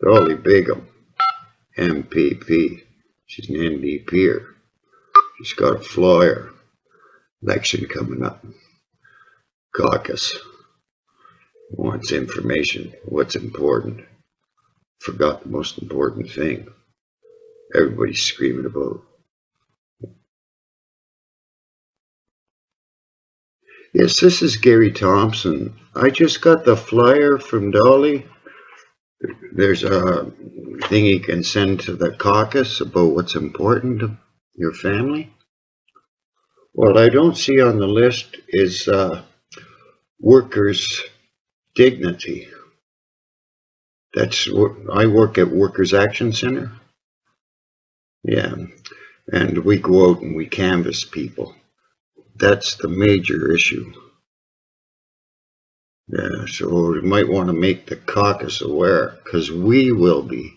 Dolly Begum, MPP. She's an NDP'er. She's got a flyer. Election coming up. Caucus. Wants information. What's important? Forgot the most important thing. Everybody's screaming about. Yes, this is Gary Thompson. I just got the flyer from Dolly. There's a thing you can send to the caucus about what's important to your family. What I don't see on the list is workers' dignity. That's what I work at Workers Action Center. Yeah, and we go out and we canvass people. That's the major issue. Yeah, so you might want to make the caucus aware, because we will be.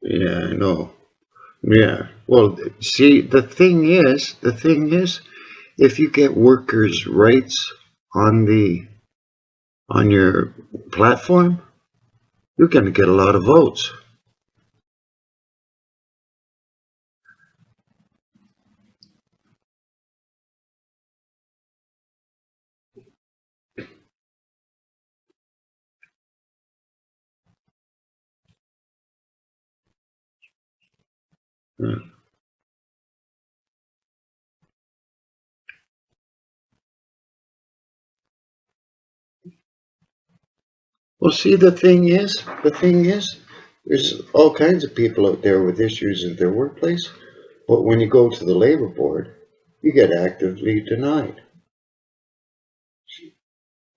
Yeah, I know. Yeah. Well, see, the thing is, if you get workers' rights on your platform, you're going to get a lot of votes. Yeah. Well, see, the thing is, there's all kinds of people out there with issues in their workplace, but when you go to the labor board, you get actively denied.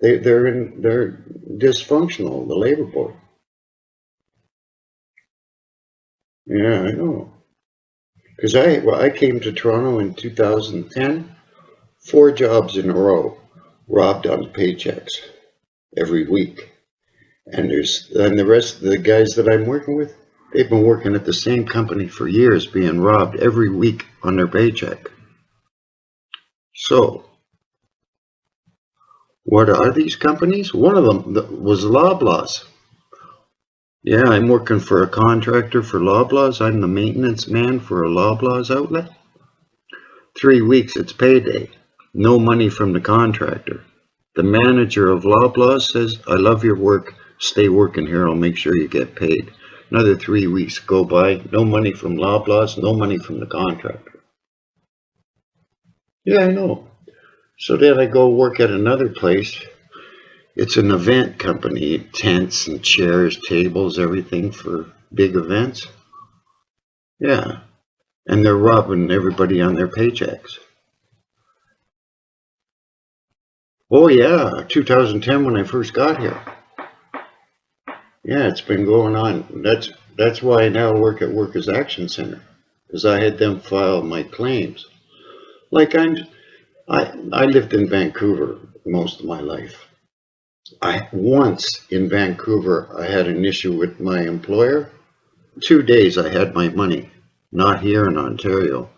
They're dysfunctional, the labor board. Yeah, I know. Because I came to Toronto in 2010, 4 jobs in a row, robbed on paychecks every week. And the rest of the guys that I'm working with, they've been working at the same company for years, being robbed every week on their paycheck. So, what are these companies? One of them was Loblaws. Yeah, I'm working for a contractor for Loblaws. I'm the maintenance man for a Loblaws outlet. 3 weeks, it's payday. No money from the contractor. The manager of Loblaws says, I love your work. Stay working here. I'll make sure you get paid. Another 3 weeks go by. No money from Loblaws. No money from the contractor. Yeah, I know. So then I go work at another place. It's an event company. Tents and chairs, tables, everything for big events. Yeah. And they're robbing everybody on their paychecks. Oh yeah, 2010 when I first got here. Yeah, it's been going on. That's why I now work at Workers Action Center, because I had them file my claims. Like I lived in Vancouver most of my life. Once in Vancouver I had an issue with my employer. 2 days I had my money. Not here in Ontario.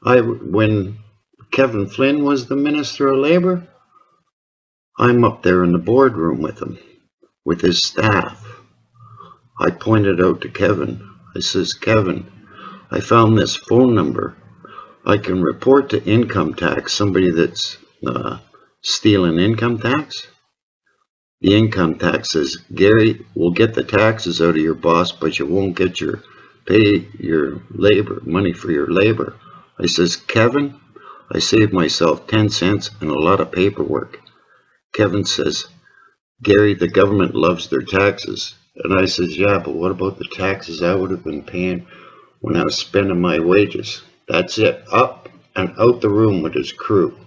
When Kevin Flynn was the Minister of Labour, I'm up there in the boardroom with him, with his staff. I pointed out to Kevin. I says, Kevin, I found this phone number. I can report to income tax somebody that's stealing income tax. The income tax says, Gary, we'll get the taxes out of your boss, but you won't get your labor, money for your labor. I says, Kevin, I saved myself 10 cents and a lot of paperwork. Kevin says, Gary, the government loves their taxes. And I says, yeah, but what about the taxes I would have been paying when I was spending my wages? That's it. Up and out the room with his crew.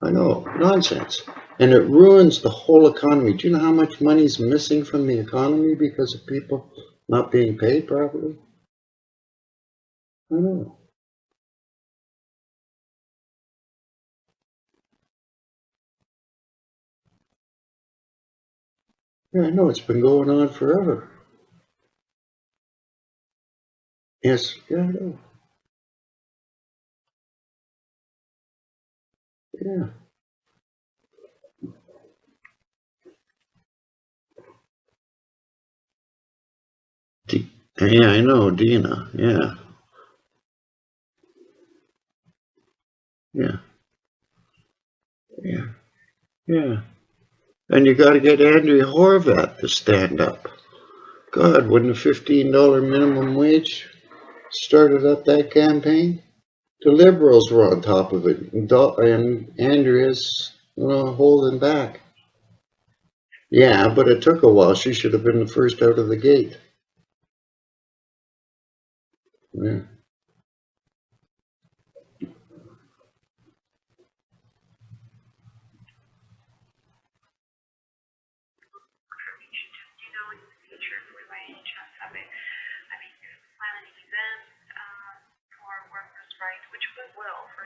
I know, nonsense. And it ruins the whole economy. Do you know how much money is missing from the economy because of people not being paid properly? I know. Yeah, I know, it's been going on forever. Yes, yeah, I know. Yeah. Yeah, I know, Dina. Yeah, yeah, yeah, yeah. And you got to get Andrea Horvath to stand up. God, when the $15 minimum wage started up that campaign, the Liberals were on top of it, and Andrea's holding back. Yeah, but it took a while. She should have been the first out of the gate. Yeah.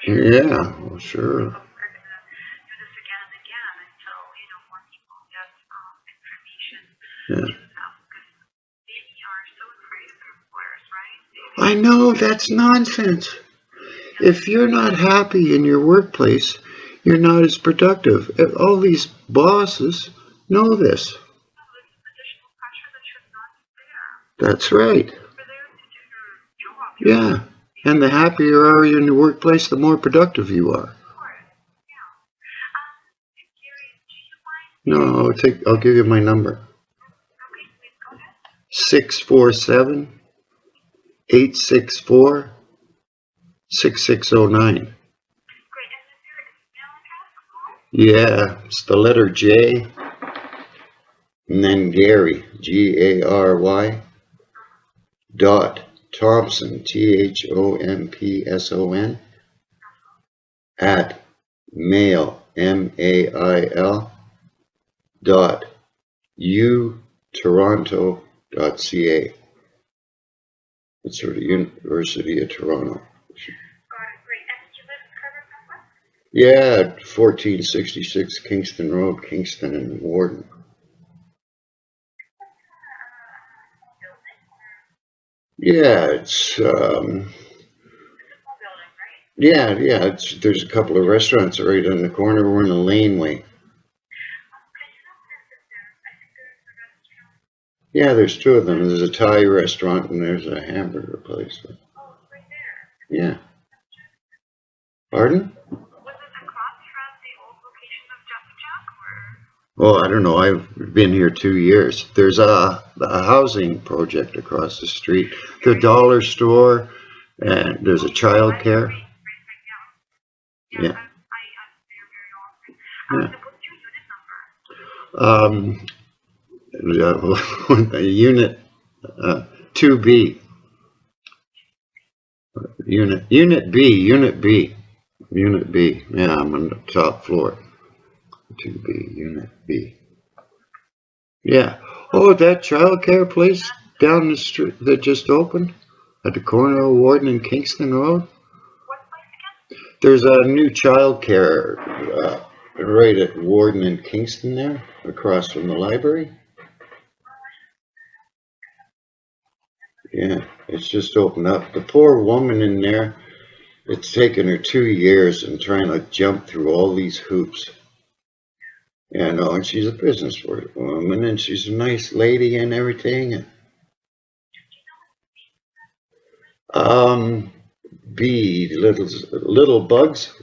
Yeah, well, sure. Yeah. I know that's nonsense. If you're not happy in your workplace, you're not as productive. All these bosses know this. That's right. Yeah. And the happier you are in your workplace, the more productive you are. No, I'll give you my number. 647-864-6609. Yeah, it's the letter J and then Gary, Gary, dot Thompson, Thompson, at mail, mail, dot utoronto.ca. It's sort of University of Toronto. Yeah, 1466 Kingston Road, Kingston and Warden. Yeah, it's yeah. There's a couple of restaurants right on the corner. We're in a laneway. Yeah, there's two of them. There's a Thai restaurant and there's a hamburger place. Yeah. Pardon? Oh, I don't know. I've been here 2 years. There's a housing project across the street. The dollar store, and there's a child care. Yeah. Yeah. Unit 2B. Unit B. Unit B. Yeah, I'm on the top floor. 2B, Unit B. Yeah. Oh, that childcare place down the street that just opened at the corner of Warden and Kingston Road. There's a new childcare right at Warden and Kingston there, across from the library. Yeah, it's just opened up. The poor woman in there, it's taken her 2 years and trying to jump through all these hoops. Yeah, no, and she's a businesswoman and she's a nice lady and everything. B, little bugs.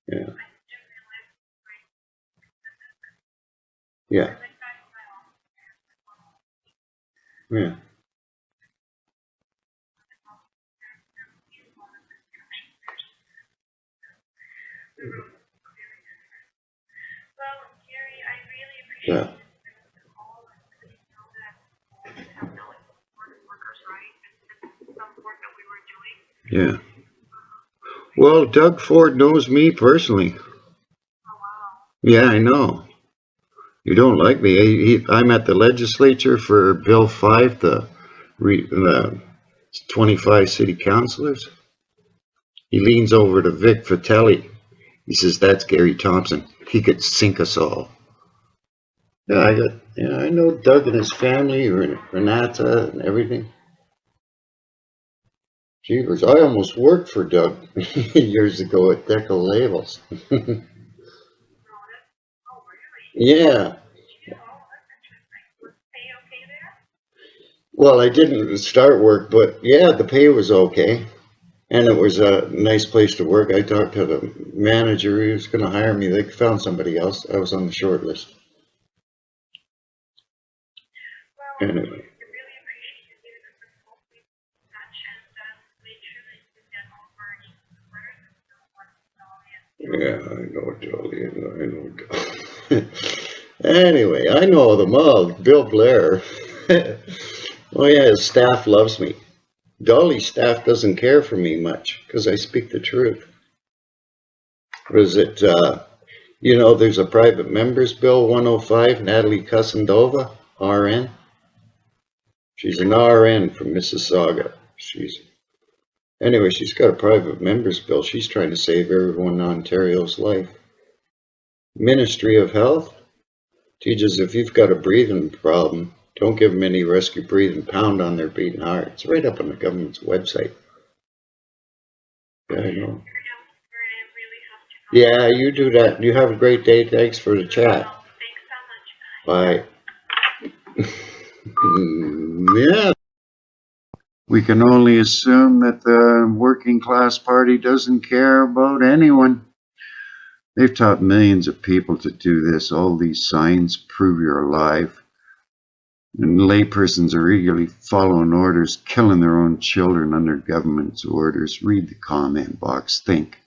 Yeah, yeah, yeah. Yeah. Yeah. Well, Doug Ford knows me personally. Yeah, I know. You don't like me. I'm at the legislature for Bill 5, the 25 city councilors. He leans over to Vic Fratelli. He says, that's Gary Thompson. He could sink us all. Yeah, I know Doug and his family, Renata and everything. Jeepers, I almost worked for Doug years ago at Deco Labels. Yeah. Well, I didn't start work, but yeah, the pay was okay. And it was a nice place to work. I talked to the manager. He was going to hire me. They found somebody else. I was on the short list. Anyway. Yeah, I know Jolly. I know Jolly. Anyway, I know them all. Bill Blair. Oh yeah, his staff loves me. Dolly's staff doesn't care for me much because I speak the truth. Was it, there's a private members bill 105, Natalie Kusendova, RN. She's an RN from Mississauga. She's got a private members bill. She's trying to save everyone in Ontario's life. Ministry of Health teaches if you've got a breathing problem, don't give them any rescue breathing, pound on their beating heart. It's right up on the government's website. Yeah, I know. Yeah, you do that. You have a great day. Thanks for the chat. Bye. Yeah. We can only assume that the working class party doesn't care about anyone. They've taught millions of people to do this. All these signs prove you're alive. And laypersons are eagerly following orders, killing their own children under government's orders. Read the comment box. Think.